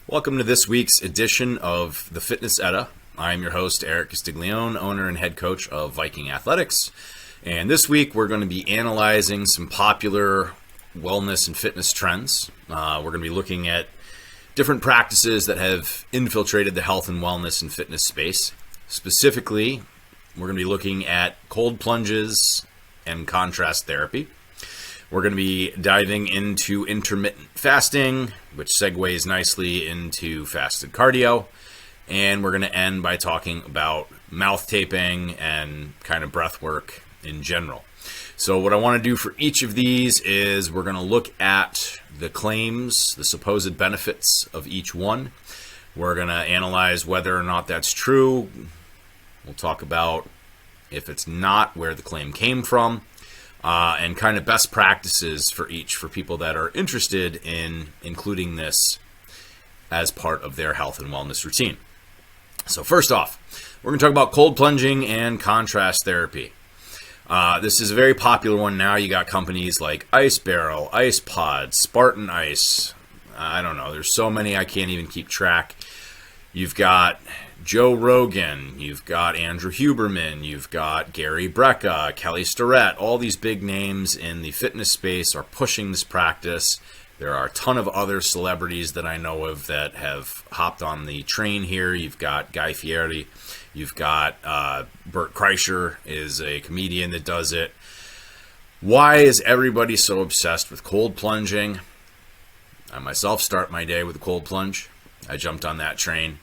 Welcome to this week's edition of the Fitness Edda. I'm your host, Eric Castiglione, owner and head coach of Viking Athletics. And this week we're going to be analyzing some popular wellness and fitness trends. We're going to be looking at different practices that have infiltrated the health and wellness and fitness space. Specifically, we're going to be looking at cold plunges and contrast therapy. We're going to be diving into intermittent fasting, which segues nicely into fasted cardio. And we're going to end by talking about mouth taping and kind of breath work in general. So what I want to do for each of these is we're going to look at the claims, the supposed benefits of each one. We're going to analyze whether or not that's true. We'll talk about if it's not, where the claim came from. And kind of best practices for each for people that are interested in including this as part of their health and wellness routine. So first off, we're going to talk about cold plunging and contrast therapy. This is a very popular one now. You got companies like Ice Barrel, Ice Pod, Spartan Ice. I don't know. There's so many I can't even keep track. You've got Joe Rogan, you've got Andrew Huberman, you've got Gary Brecka, Kelly Starrett. All these big names in the fitness space are pushing this practice. There are a ton of other celebrities that I know of that have hopped on the train here. You've got Guy Fieri, you've got Bert Kreischer is a comedian that does it. Why is everybody so obsessed with cold plunging? I myself start my day with a cold plunge. I jumped on that train.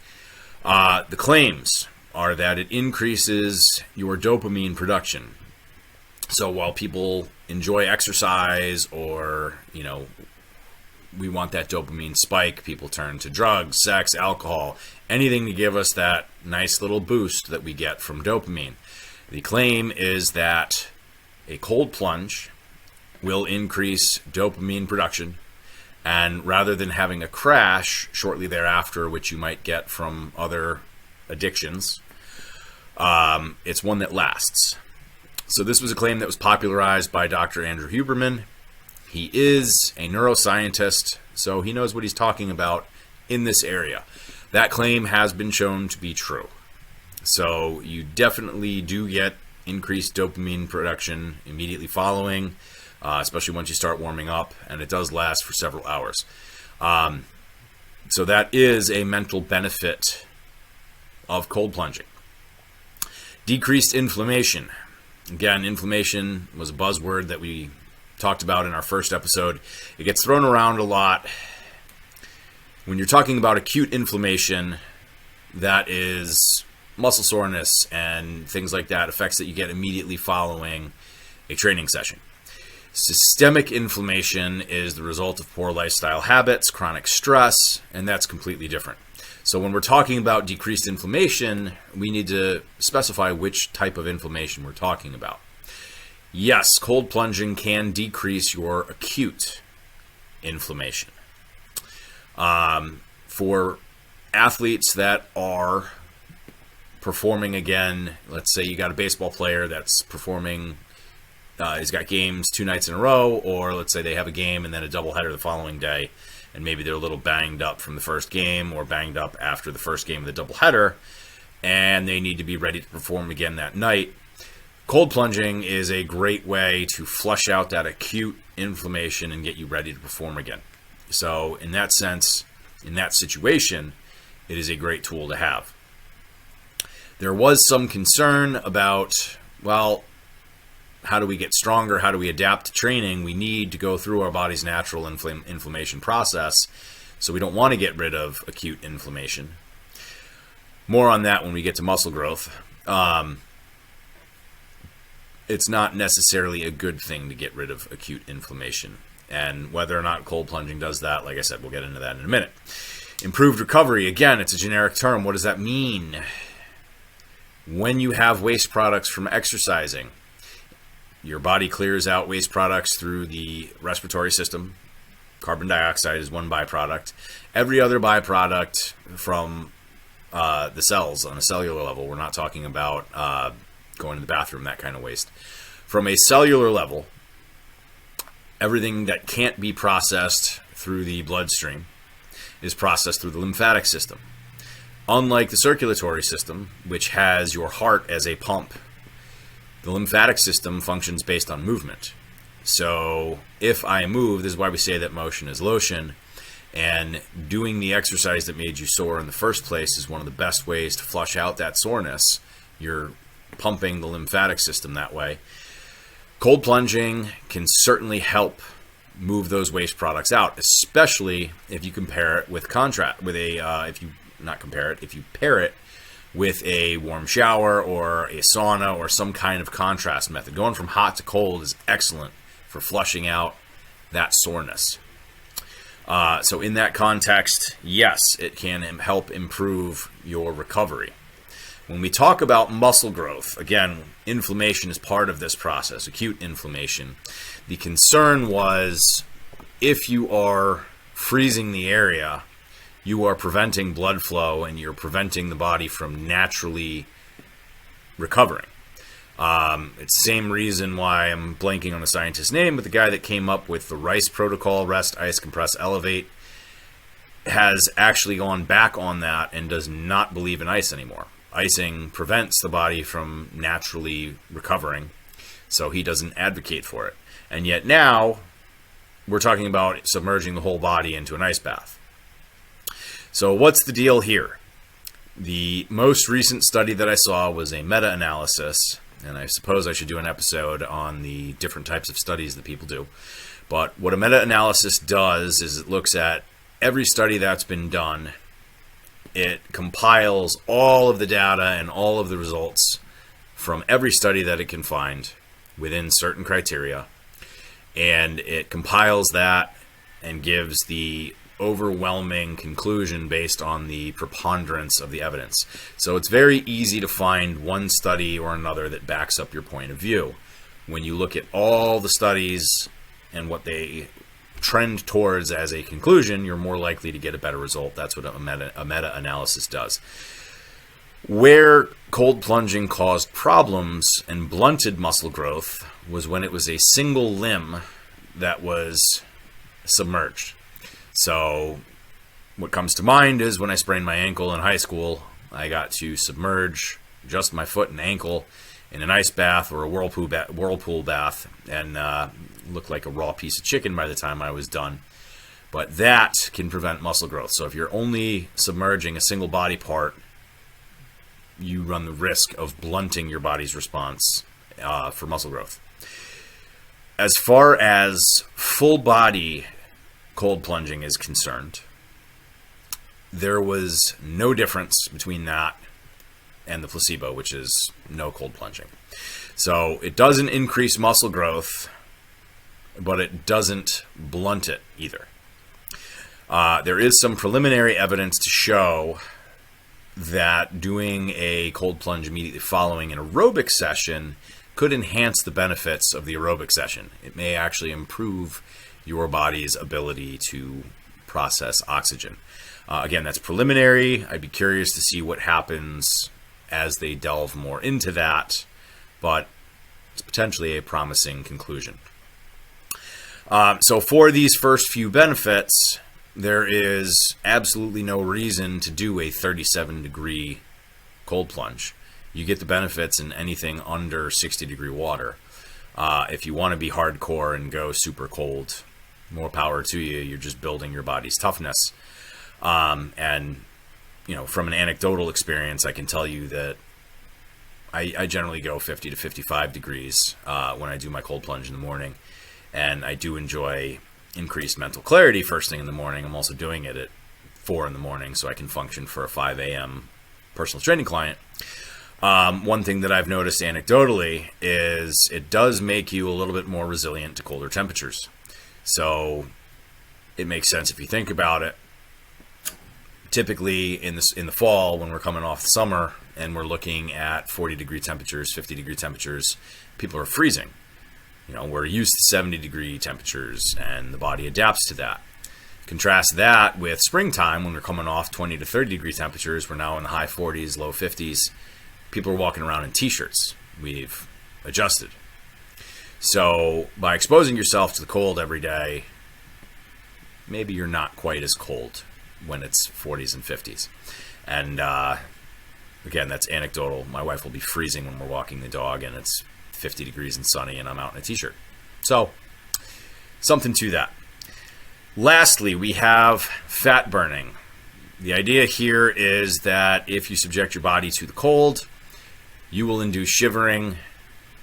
The claims are that it increases your dopamine production. So while people enjoy exercise or, we want that dopamine spike, people turn to drugs, sex, alcohol, anything to give us that nice little boost that we get from dopamine. The claim is that a cold plunge will increase dopamine production. And rather than having a crash shortly thereafter, which you might get from other addictions, it's one that lasts. So this was a claim that was popularized by Dr. Andrew Huberman. He is a neuroscientist, so he knows what he's talking about in this area. That claim has been shown to be true. So you definitely do get increased dopamine production immediately following, especially once you start warming up, and it does last for several hours. So that is a mental benefit of cold plunging. Decreased inflammation. Again, inflammation was a buzzword that we talked about in our first episode. It gets thrown around a lot. When you're talking about acute inflammation, that is muscle soreness and things like that, effects that you get immediately following a training session. Systemic inflammation is the result of poor lifestyle habits, chronic stress, and that's completely different. So when we're talking about decreased inflammation, we need to specify which type of inflammation we're talking about. Yes, cold plunging can decrease your acute inflammation. For athletes that are performing again, let's say you got a baseball player that's performing, he's got games 2 nights in a row, or let's say they have a game and then a doubleheader the following day, and maybe they're a little banged up from the first game or banged up after the first game of the doubleheader, and they need to be ready to perform again that night. Cold plunging is a great way to flush out that acute inflammation and get you ready to perform again. So in that sense, in that situation, it is a great tool to have. There was some concern about, well, how do we get stronger? How do we adapt to training? We need to go through our body's natural inflammation process, so we don't want to get rid of acute inflammation. More on that when we get to muscle growth. It's not necessarily a good thing to get rid of acute inflammation. And whether or not cold plunging does that, like I said, we'll get into that in a minute. Improved recovery, again, it's a generic term. What does that mean? When you have waste products from exercising, your body clears out waste products through the respiratory system. Carbon dioxide is one byproduct. Every other byproduct from the cells on a cellular level, we're not talking about going to the bathroom, that kind of waste. From a cellular level, everything that can't be processed through the bloodstream is processed through the lymphatic system. Unlike the circulatory system, which has your heart as a pump, the lymphatic system functions based on movement. So if I move, this is why we say that motion is lotion, and doing the exercise that made you sore in the first place is one of the best ways to flush out that soreness. You're pumping the lymphatic system that way. Cold plunging can certainly help move those waste products out, especially if you compare it with if you pair it with a warm shower or a sauna or some kind of contrast method. Going from hot to cold is excellent for flushing out that soreness. So in that context, yes, it can help improve your recovery. When we talk about muscle growth, again, inflammation is part of this process, acute inflammation. The concern was if you are freezing the area, you are preventing blood flow and you're preventing the body from naturally recovering. It's the same reason why I'm blanking on the scientist's name, but the guy that came up with the RICE protocol, rest, ice, compress, elevate, has actually gone back on that and does not believe in ice anymore. Icing prevents the body from naturally recovering, so he doesn't advocate for it. And yet now, we're talking about submerging the whole body into an ice bath. So what's the deal here? The most recent study that I saw was a meta-analysis, and I suppose I should do an episode on the different types of studies that people do. But what a meta-analysis does is it looks at every study that's been done. It compiles all of the data and all of the results from every study that it can find within certain criteria, and it compiles that and gives the overwhelming conclusion based on the preponderance of the evidence. So it's very easy to find one study or another that backs up your point of view. When you look at all the studies and what they trend towards as a conclusion, you're more likely to get a better result. That's what a meta-analysis does. Where cold plunging caused problems and blunted muscle growth was when it was a single limb that was submerged. So what comes to mind is when I sprained my ankle in high school, I got to submerge just my foot and ankle in an ice bath or a whirlpool bath, and looked like a raw piece of chicken by the time I was done. But that can prevent muscle growth. So if you're only submerging a single body part, you run the risk of blunting your body's response for muscle growth. As far as full body cold plunging is concerned, there was no difference between that and the placebo, which is no cold plunging. So it doesn't increase muscle growth, but it doesn't blunt it either. There is some preliminary evidence to show that doing a cold plunge immediately following an aerobic session could enhance the benefits of the aerobic session. It may actually improve your body's ability to process oxygen. Again, that's preliminary. I'd be curious to see what happens as they delve more into that, but it's potentially a promising conclusion. So for these first few benefits, there is absolutely no reason to do a 37-degree cold plunge. You get the benefits in anything under 60-degree water. If you want to be hardcore and go super cold, more power to you. You're just building your body's toughness. And you know, from an anecdotal experience, I can tell you that I generally go 50 to 55 degrees when I do my cold plunge in the morning, and I do enjoy increased mental clarity first thing in the morning. I'm also doing it at 4 in the morning so I can function for a 5 a.m. personal training client. One thing that I've noticed anecdotally is it does make you a little bit more resilient to colder temperatures. So it makes sense if you think about it. Typically in the fall, when we're coming off the summer and we're looking at 40-degree temperatures, 50-degree temperatures, people are freezing. You know, we're used to 70-degree temperatures, and the body adapts to that. Contrast that with springtime, when we're coming off 20 to 30-degree temperatures. We're now in the high 40s, low 50s. People are walking around in t-shirts. We've adjusted. So by exposing yourself to the cold every day, maybe you're not quite as cold when it's 40s and 50s. And again, that's anecdotal. My wife will be freezing when we're walking the dog and it's 50 degrees and sunny and I'm out in a t-shirt. So something to that. Lastly, we have fat burning. The idea here is that if you subject your body to the cold, you will induce shivering.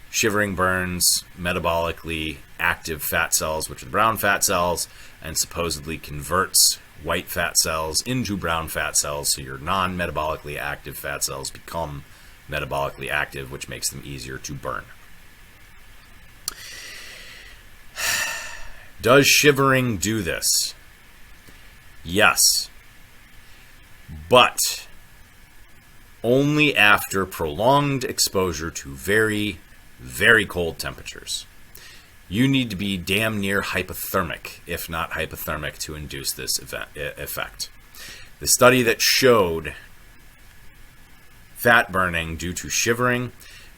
Shivering burns metabolically active fat cells, which are brown fat cells, and supposedly converts white fat cells into brown fat cells, so your non-metabolically active fat cells become metabolically active, which makes them easier to burn. Does shivering do this? Yes. But only after prolonged exposure to very, very cold temperatures. You need to be damn near hypothermic, if not hypothermic, to induce this effect. The study that showed fat burning due to shivering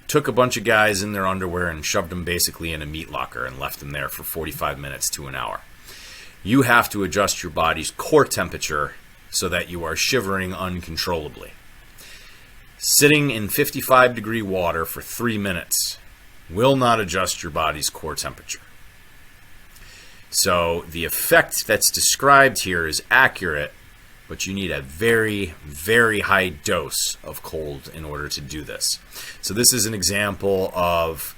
took a bunch of guys in their underwear and shoved them basically in a meat locker and left them there for 45 minutes to an hour. You have to adjust your body's core temperature so that you are shivering uncontrollably. Sitting in 55 degree water for 3 minutes will not adjust your body's core temperature. So the effect that's described here is accurate, but you need a very, very high dose of cold in order to do this. So this is an example of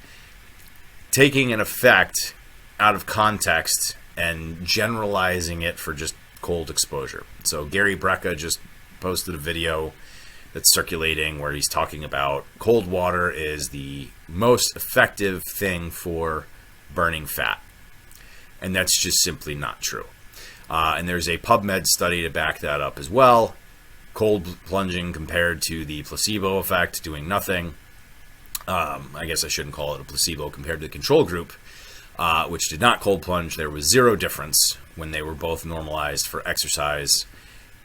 taking an effect out of context and generalizing it for just cold exposure. So Gary Brecka just posted a video that's circulating where he's talking about cold water is the most effective thing for burning fat. And that's just simply not true. And there's a PubMed study to back that up as well. Cold plunging compared to the placebo effect, doing nothing. I guess I shouldn't call it a placebo compared to the control group, which did not cold plunge. There was zero difference when they were both normalized for exercise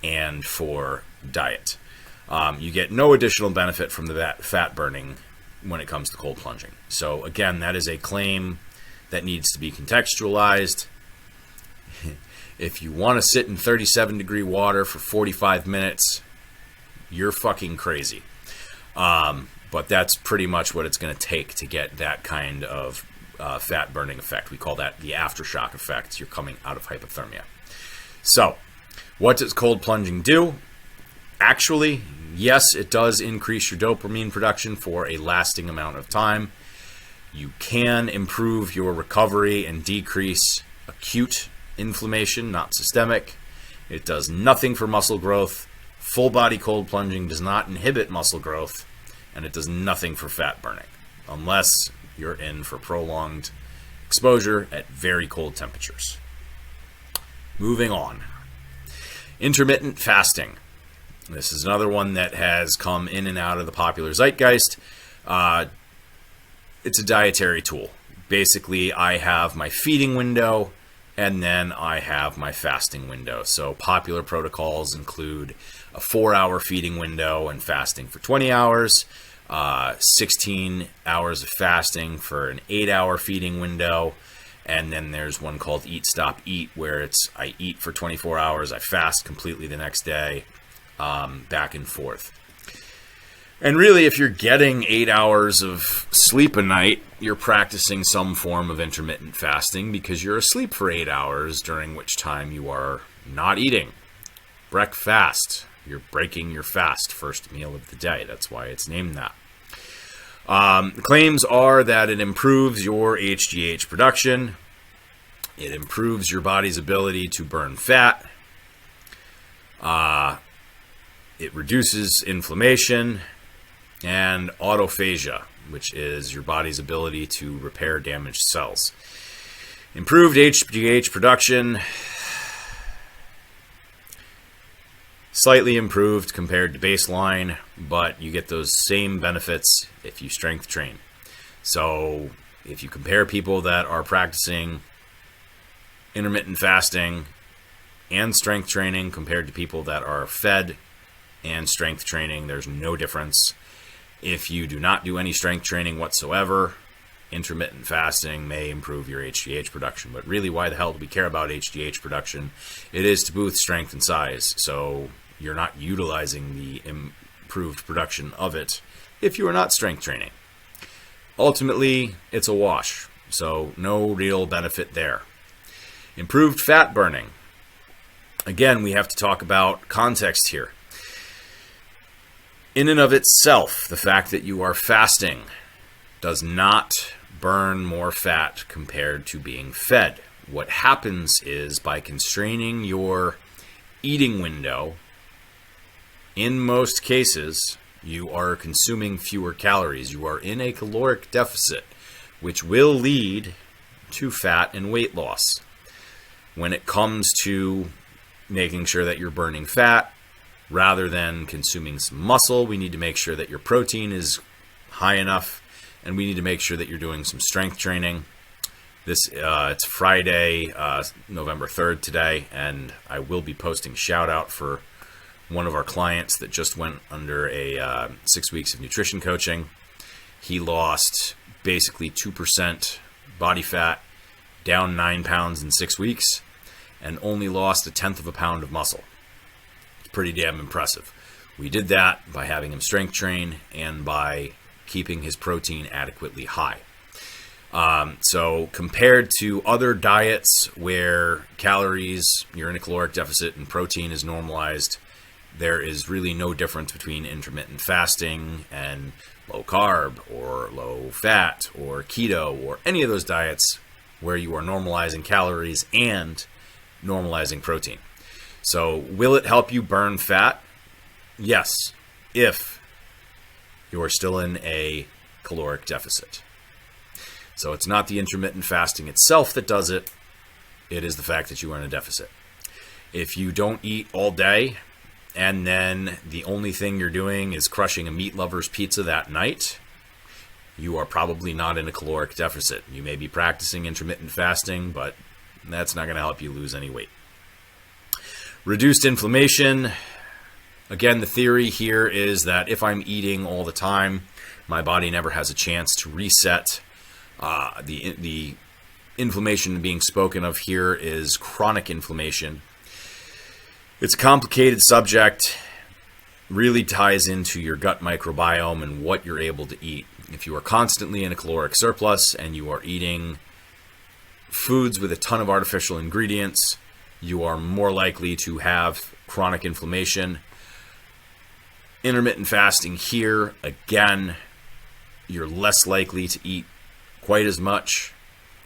and for diet. You get no additional benefit from the fat burning when it comes to cold plunging. So again, that is a claim that needs to be contextualized. If you want to sit in 37 degree water for 45 minutes, you're fucking crazy. But that's pretty much what it's going to take to get that kind of fat burning effect. We call that the aftershock effect. You're coming out of hypothermia. So what does cold plunging do? Actually, yes, it does increase your dopamine production for a lasting amount of time. You can improve your recovery and decrease acute inflammation, not systemic. It does nothing for muscle growth. Full body cold plunging does not inhibit muscle growth, and it does nothing for fat burning, unless you're in for prolonged exposure at very cold temperatures. Moving on. Intermittent fasting. This is another one that has come in and out of the popular zeitgeist. It's a dietary tool. Basically, I have my feeding window, and then I have my fasting window. So popular protocols include a 4-hour feeding window and fasting for 20 hours, 16 hours of fasting for an 8-hour feeding window, and then there's one called Eat, Stop, Eat, where it's I eat for 24 hours, I fast completely the next day, back and forth. And really, if you're getting 8 hours of sleep a night, you're practicing some form of intermittent fasting because you're asleep for 8 hours, during which time you are not eating. Breakfast. You're breaking your fast, first meal of the day. That's why it's named that. The claims are that it improves your HGH production. It improves your body's ability to burn fat. It reduces inflammation and autophagia, which is your body's ability to repair damaged cells. Improved HGH production, slightly improved compared to baseline, but you get those same benefits if you strength train. So if you compare people that are practicing intermittent fasting and strength training compared to people that are fed and strength training, there's no difference. If you do not do any strength training whatsoever intermittent fasting may improve your HGH production. But really, why the hell do we care about HGH production? It is to boost strength and size. So you're not utilizing the improved production of it if you are not strength training. Ultimately, it's a wash. So no real benefit there. Improved fat burning. Again, we have to talk about context here. In and of itself, the fact that you are fasting does not burn more fat compared to being fed. What happens is, by constraining your eating window, in most cases, you are consuming fewer calories. You are in a caloric deficit, which will lead to fat and weight loss. When it comes to making sure that you're burning fat, rather than consuming some muscle, we need to make sure that your protein is high enough, and we need to make sure that you're doing some strength training. It's Friday, November 3rd today, and I will be posting a shout out for one of our clients that just went under a 6 weeks of nutrition coaching. He lost basically 2% body fat, down 9 pounds in 6 weeks, and only lost 1/10 of a pound of muscle. It's pretty damn impressive. We did that by having him strength train and by keeping his protein adequately high. So compared to other diets where calories, you're in a caloric deficit and protein is normalized, there is really no difference between intermittent fasting and low carb or low fat or keto or any of those diets where you are normalizing calories and normalizing protein. So will it help you burn fat? Yes, if you are still in a caloric deficit. So it's not the intermittent fasting itself that does it. It is the fact that you are in a deficit. If you don't eat all day, and then the only thing you're doing is crushing a meat lover's pizza that night, you are probably not in a caloric deficit. You may be practicing intermittent fasting, but that's not going to help you lose any weight. Reduced inflammation. Again, the theory here is that if I'm eating all the time, my body never has a chance to reset. The inflammation being spoken of here is chronic inflammation. It's a complicated subject, really ties into your gut microbiome and what you're able to eat. If you are constantly in a caloric surplus and you are eating foods with a ton of artificial ingredients, you are more likely to have chronic inflammation. Intermittent fasting here, again, you're less likely to eat quite as much.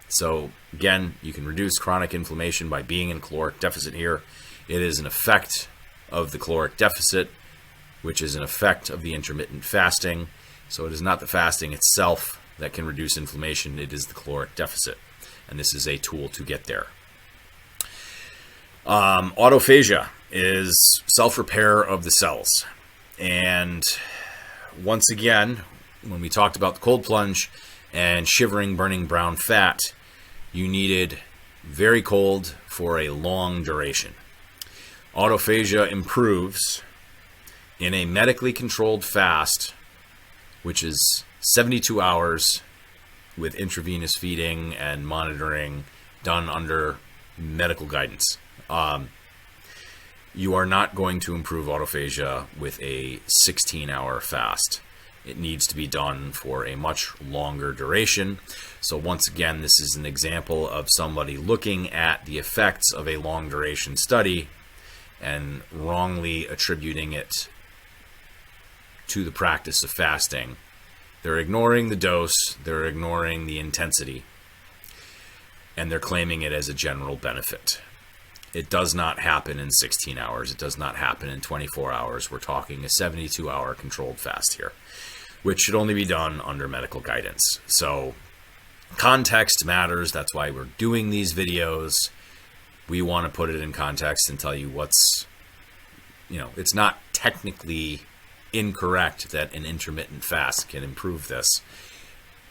So again, you can reduce chronic inflammation by being in caloric deficit here. It is an effect of the caloric deficit, which is an effect of the intermittent fasting. So it is not the fasting itself that can reduce inflammation, it is the caloric deficit. And this is a tool to get there. Autophagia is self-repair of the cells. And once again, when we talked about the cold plunge and shivering, burning brown fat, you needed very cold for a long duration. Autophagia improves in a medically controlled fast, which is 72 hours with intravenous feeding and monitoring done under medical guidance. You are not going to improve autophagia with a 16-hour fast. It needs to be done for a much longer duration. So once again, this is an example of somebody looking at the effects of a long duration study and wrongly attributing it to the practice of fasting. They're ignoring the dose, they're ignoring the intensity, and they're claiming it as a general benefit. It does not happen in 16 hours. It does not happen in 24 hours. We're talking a 72-hour controlled fast here, which should only be done under medical guidance. So context matters. That's why we're doing these videos. We want to put it in context and tell you what's, it's not technically incorrect that an intermittent fast can improve this,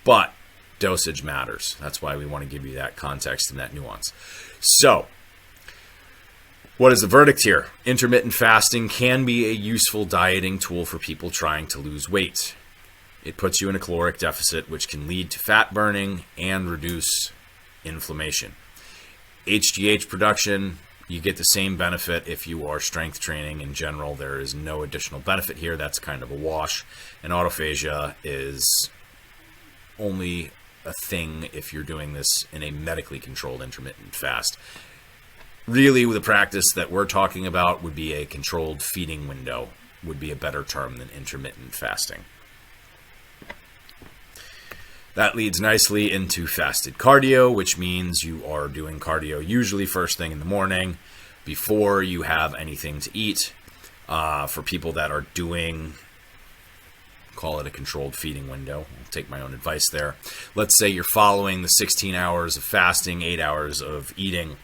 but dosage matters. That's why we want to give you that context and that nuance. So, what is the verdict here? Intermittent fasting can be a useful dieting tool for people trying to lose weight. It puts you in a caloric deficit, which can lead to fat burning and reduce inflammation. HGH production, you get the same benefit if you are strength training in general. There is no additional benefit here. That's kind of a wash. And autophagia is only a thing if you're doing this in a medically controlled intermittent fast. Really, the practice that we're talking about would be a controlled feeding window, would be a better term than intermittent fasting. That leads nicely into fasted cardio, which means you are doing cardio usually first thing in the morning before you have anything to eat. For people that are doing, call it a controlled feeding window, I'll take my own advice there. Let's say you're following the 16 hours of fasting, 8 hours of eating.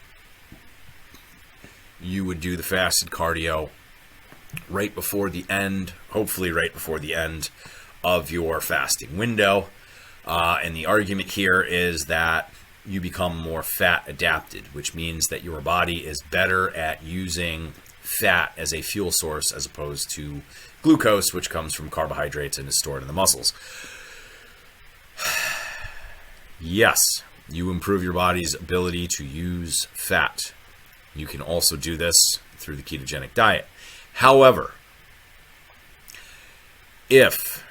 You would do the fasted cardio right before the end, hopefully right before the end of your fasting window. And the argument here is that you become more fat adapted, which means that your body is better at using fat as a fuel source as opposed to glucose, which comes from carbohydrates and is stored in the muscles. Yes, you improve your body's ability to use fat. You can also do this through the ketogenic diet. However, if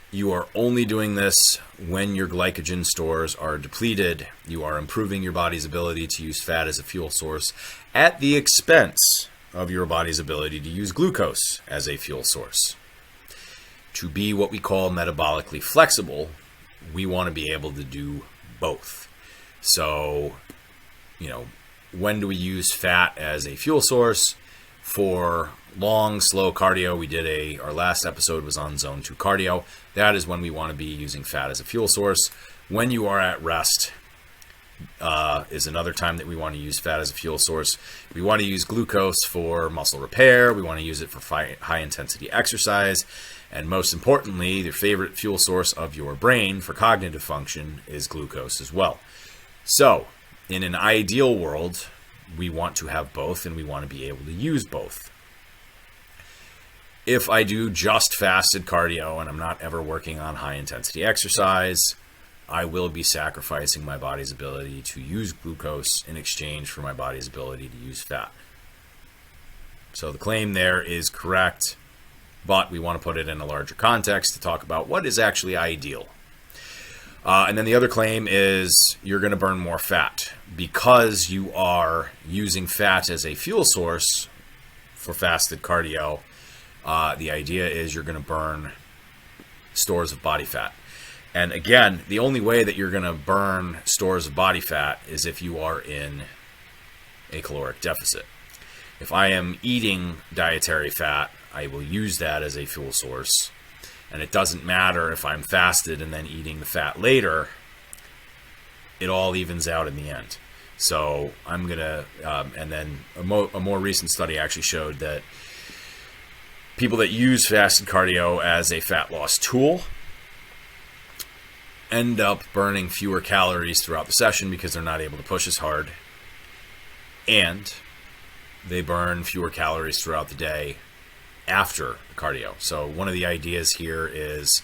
you are only doing this when your glycogen stores are depleted, you are improving your body's ability to use fat as a fuel source at the expense of your body's ability to use glucose as a fuel source. To be what we call metabolically flexible, we want to be able to do both. So, when do we use fat as a fuel source? For long, slow cardio, our last episode was on zone 2 cardio. That is when we want to be using fat as a fuel source. When you are at rest is another time that we want to use fat as a fuel source. We want to use glucose for muscle repair. We want to use it for high intensity exercise. And most importantly, the favorite fuel source of your brain for cognitive function is glucose as well. So, in an ideal world, we want to have both and we want to be able to use both. If I do just fasted cardio and I'm not ever working on high intensity exercise, I will be sacrificing my body's ability to use glucose in exchange for my body's ability to use fat. So the claim there is correct, but we want to put it in a larger context to talk about what is actually ideal. And then the other claim is you're going to burn more fat because you are using fat as a fuel source for fasted cardio. The idea is you're going to burn stores of body fat. And again, the only way that you're going to burn stores of body fat is if you are in a caloric deficit. If I am eating dietary fat, I will use that as a fuel source. And it doesn't matter if I'm fasted and then eating the fat later, it all evens out in the end. So I'm going to, and then a more recent study actually showed that people that use fasted cardio as a fat loss tool end up burning fewer calories throughout the session because they're not able to push as hard. And they burn fewer calories throughout the day after cardio. So one of the ideas here is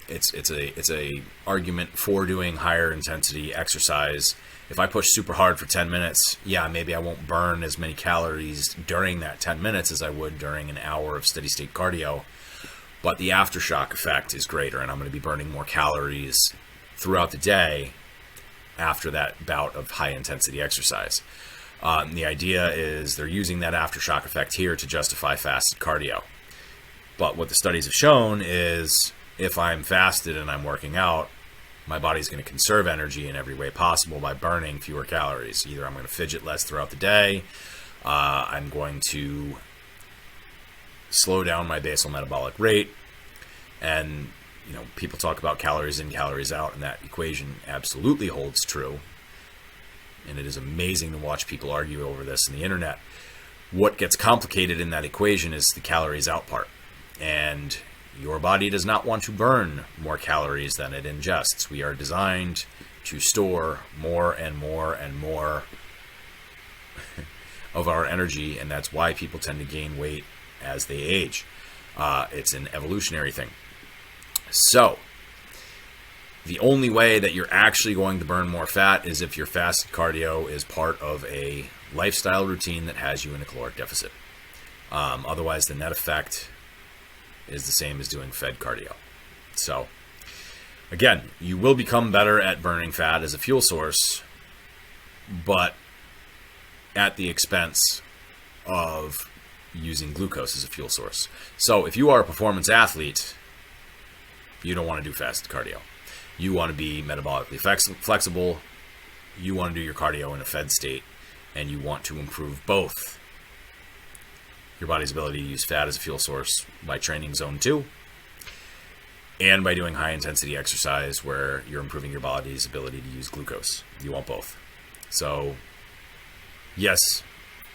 it's a argument for doing higher intensity exercise. If I push super hard for 10 minutes, maybe I won't burn as many calories during that 10 minutes as I would during an hour of steady state cardio, but the aftershock effect is greater and I'm going to be burning more calories throughout the day after that bout of high intensity exercise. The idea is they're using that aftershock effect here to justify fasted cardio. But what the studies have shown is if I'm fasted and I'm working out, my body's going to conserve energy in every way possible by burning fewer calories. Either I'm going to fidget less throughout the day, I'm going to slow down my basal metabolic rate, and people talk about calories in, calories out, and that equation absolutely holds true. And it is amazing to watch people argue over this on the internet. What gets complicated in that equation is the calories out part. And your body does not want to burn more calories than it ingests. We are designed to store more and more and more of our energy, and that's why people tend to gain weight as they age. It's an evolutionary thing. So, the only way that you're actually going to burn more fat is if your fasted cardio is part of a lifestyle routine that has you in a caloric deficit. Otherwise, the net effect is the same as doing fed cardio. So, again, you will become better at burning fat as a fuel source, but at the expense of using glucose as a fuel source. So, if you are a performance athlete, you don't want to do fasted cardio. You want to be metabolically flexible. You want to do your cardio in a fed state, and you want to improve both your body's ability to use fat as a fuel source by training zone 2 and by doing high intensity exercise where you're improving your body's ability to use glucose. You want both. So, yes,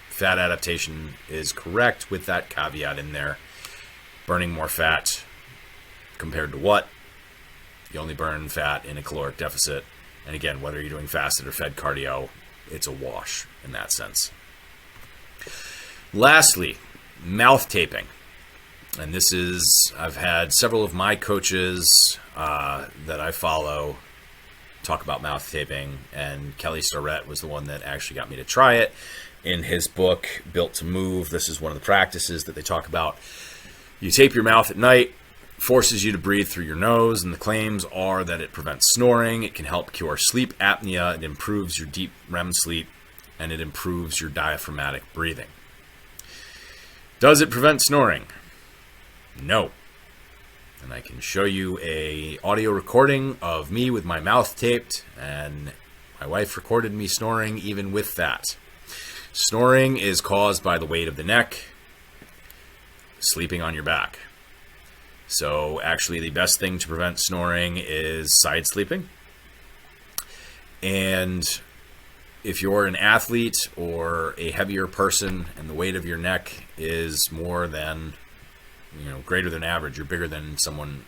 fat adaptation is correct with that caveat in there. Burning more fat compared to what? You only burn fat in a caloric deficit. And again, whether you're doing fasted or fed cardio, it's a wash in that sense. Lastly, mouth taping. And this is, I've had several of my coaches that I follow talk about mouth taping, and Kelly Starrett was the one that actually got me to try it. In his book, Built to Move, this is one of the practices that they talk about. You tape your mouth at night, forces you to breathe through your nose, and the claims are that it prevents snoring, it can help cure sleep apnea, it improves your deep REM sleep, and it improves your diaphragmatic breathing. Does it prevent snoring? No. And I can show you a audio recording of me with my mouth taped, and my wife recorded me snoring even with that. Snoring is caused by the weight of the neck, sleeping on your back. So actually the best thing to prevent snoring is side sleeping. And if you're an athlete or a heavier person and the weight of your neck is more than, greater than average, you're bigger than someone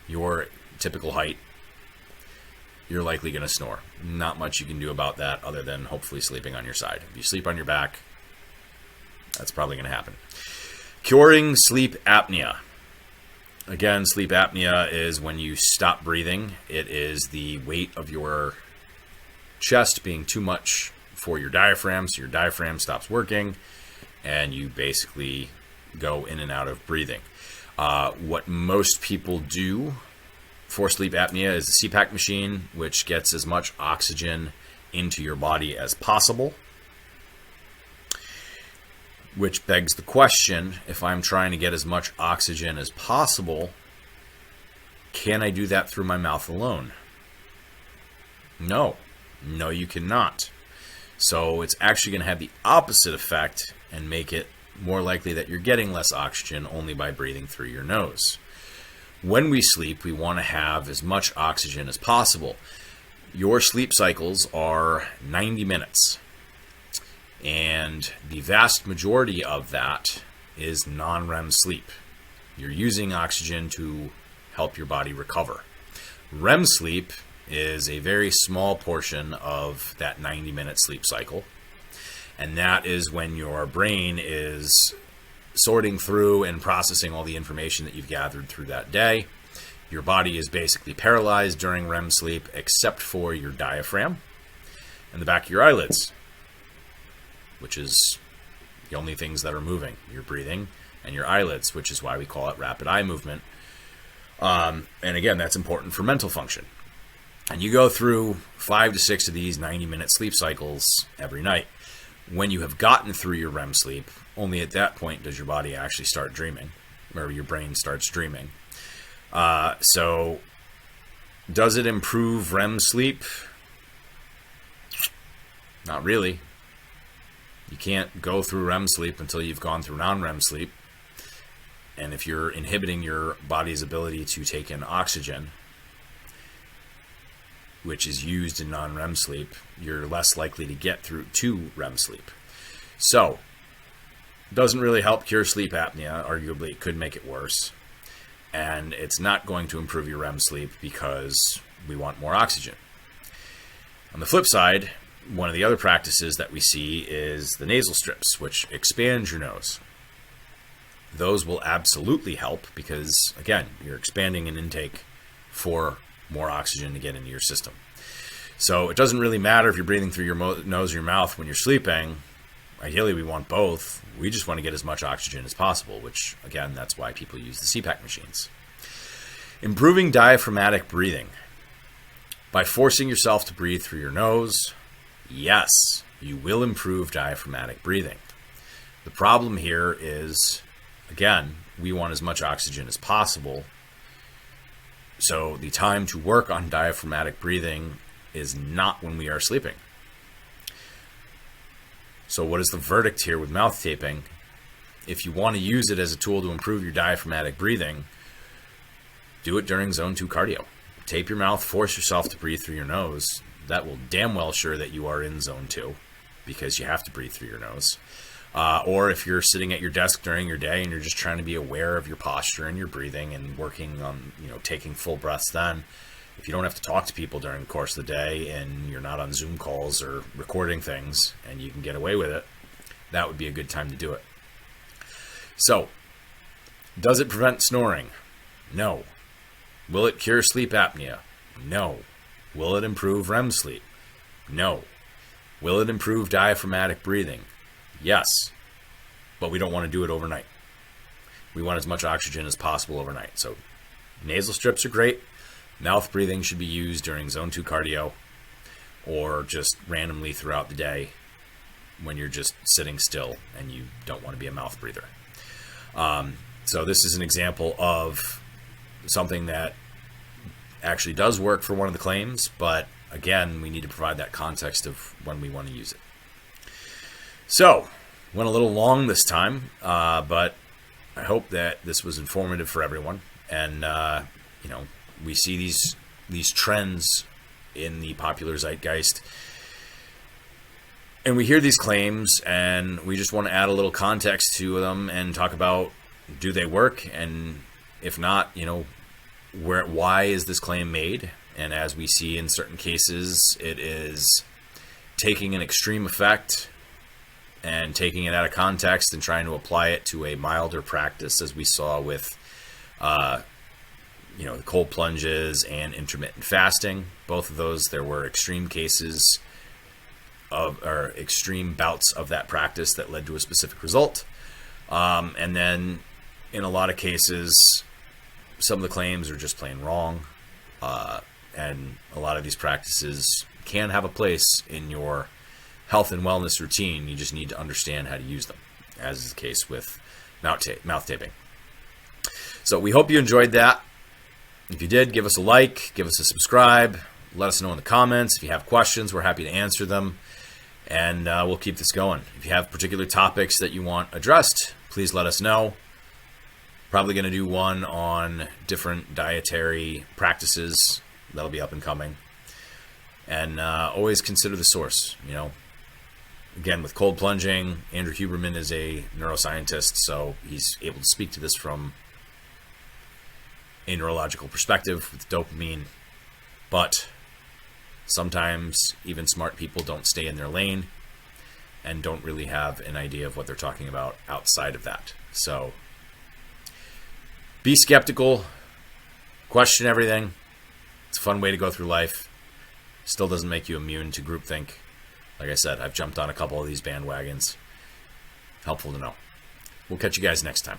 your typical height, you're likely going to snore. Not much you can do about that other than hopefully sleeping on your side. If you sleep on your back, that's probably going to happen. Curing sleep apnea. Again, sleep apnea is when you stop breathing. It is the weight of your chest being too much for your diaphragm, so your diaphragm stops working, and you basically go in and out of breathing. What most people do for sleep apnea is the CPAP machine, which gets as much oxygen into your body as possible. Which begs the question, if I'm trying to get as much oxygen as possible, can I do that through my mouth alone? No, you cannot. So it's actually going to have the opposite effect and make it more likely that you're getting less oxygen only by breathing through your nose. When we sleep, we want to have as much oxygen as possible. Your sleep cycles are 90 minutes. And the vast majority of that is non-REM sleep. You're using oxygen to help your body recover. REM sleep is a very small portion of that 90-minute sleep cycle. And that is when your brain is sorting through and processing all the information that you've gathered through that day. Your body is basically paralyzed during REM sleep except for your diaphragm and the back of your eyelids, which is the only things that are moving. Your breathing and your eyelids, which is why we call it rapid eye movement. And again, that's important for mental function. And you go through 5 to 6 of these 90-minute sleep cycles every night. When you have gotten through your REM sleep, only at that point does your body actually start dreaming, or your brain starts dreaming. So does it improve REM sleep? Not really. You can't go through REM sleep until you've gone through non-REM sleep. And if you're inhibiting your body's ability to take in oxygen, which is used in non-REM sleep, you're less likely to get through to REM sleep. So, doesn't really help cure sleep apnea. Arguably, it could make it worse. And it's not going to improve your REM sleep because we want more oxygen. On the flip side, one of the other practices that we see is the nasal strips, which expand your nose. those will absolutely help because, again, you're expanding an intake for more oxygen to get into your system. So it doesn't really matter if you're breathing through your nose or your mouth when you're sleeping. Ideally, we want both. We just want to get as much oxygen as possible, which, again, that's why people use the CPAP machines. Improving diaphragmatic breathing. By forcing yourself to breathe through your nose, yes, you will improve diaphragmatic breathing. The problem here is, again, we want as much oxygen as possible. So the time to work on diaphragmatic breathing is not when we are sleeping. So what is the verdict here with mouth taping? If you want to use it as a tool to improve your diaphragmatic breathing, do it during zone 2 cardio. Tape your mouth, force yourself to breathe through your nose. That will damn well assure that you are in zone 2 because you have to breathe through your nose. Or if you're sitting at your desk during your day and you're just trying to be aware of your posture and your breathing and working on, taking full breaths then, if you don't have to talk to people during the course of the day and you're not on Zoom calls or recording things and you can get away with it, that would be a good time to do it. So, does it prevent snoring? No. Will it cure sleep apnea? No. Will it improve REM sleep? No. Will it improve diaphragmatic breathing? Yes. But we don't want to do it overnight. We want as much oxygen as possible overnight. So, nasal strips are great. Mouth breathing should be used during zone 2 cardio or just randomly throughout the day when you're just sitting still and you don't want to be a mouth breather. So this is an example of something that actually does work for one of the claims, but again, we need to provide that context of when we want to use it. So, went a little long this time, but I hope that this was informative for everyone. And, we see these trends in the popular zeitgeist, and we hear these claims, and we just want to add a little context to them and talk about, do they work? And if not, why is this claim made? And as we see in certain cases, it is taking an extreme effect and taking it out of context and trying to apply it to a milder practice, as we saw with the cold plunges and intermittent fasting. Both of those, there were extreme cases or extreme bouts of that practice that led to a specific result. And then in a lot of cases, some of the claims are just plain wrong. And a lot of these practices can have a place in your health and wellness routine. You just need to understand how to use them, as is the case with mouth taping. So we hope you enjoyed that. If you did, give us a like, give us a subscribe, let us know in the comments. If you have questions, we're happy to answer them, and we'll keep this going. If you have particular topics that you want addressed, please let us know. Probably going to do one on different dietary practices. That'll be up and coming. And always consider the source. Again, with cold plunging, Andrew Huberman is a neuroscientist, so he's able to speak to this from a neurological perspective with dopamine. But sometimes even smart people don't stay in their lane and don't really have an idea of what they're talking about outside of that. So be skeptical, question everything. It's a fun way to go through life. Still doesn't make you immune to groupthink. Like I said, I've jumped on a couple of these bandwagons. Helpful to know. We'll catch you guys next time.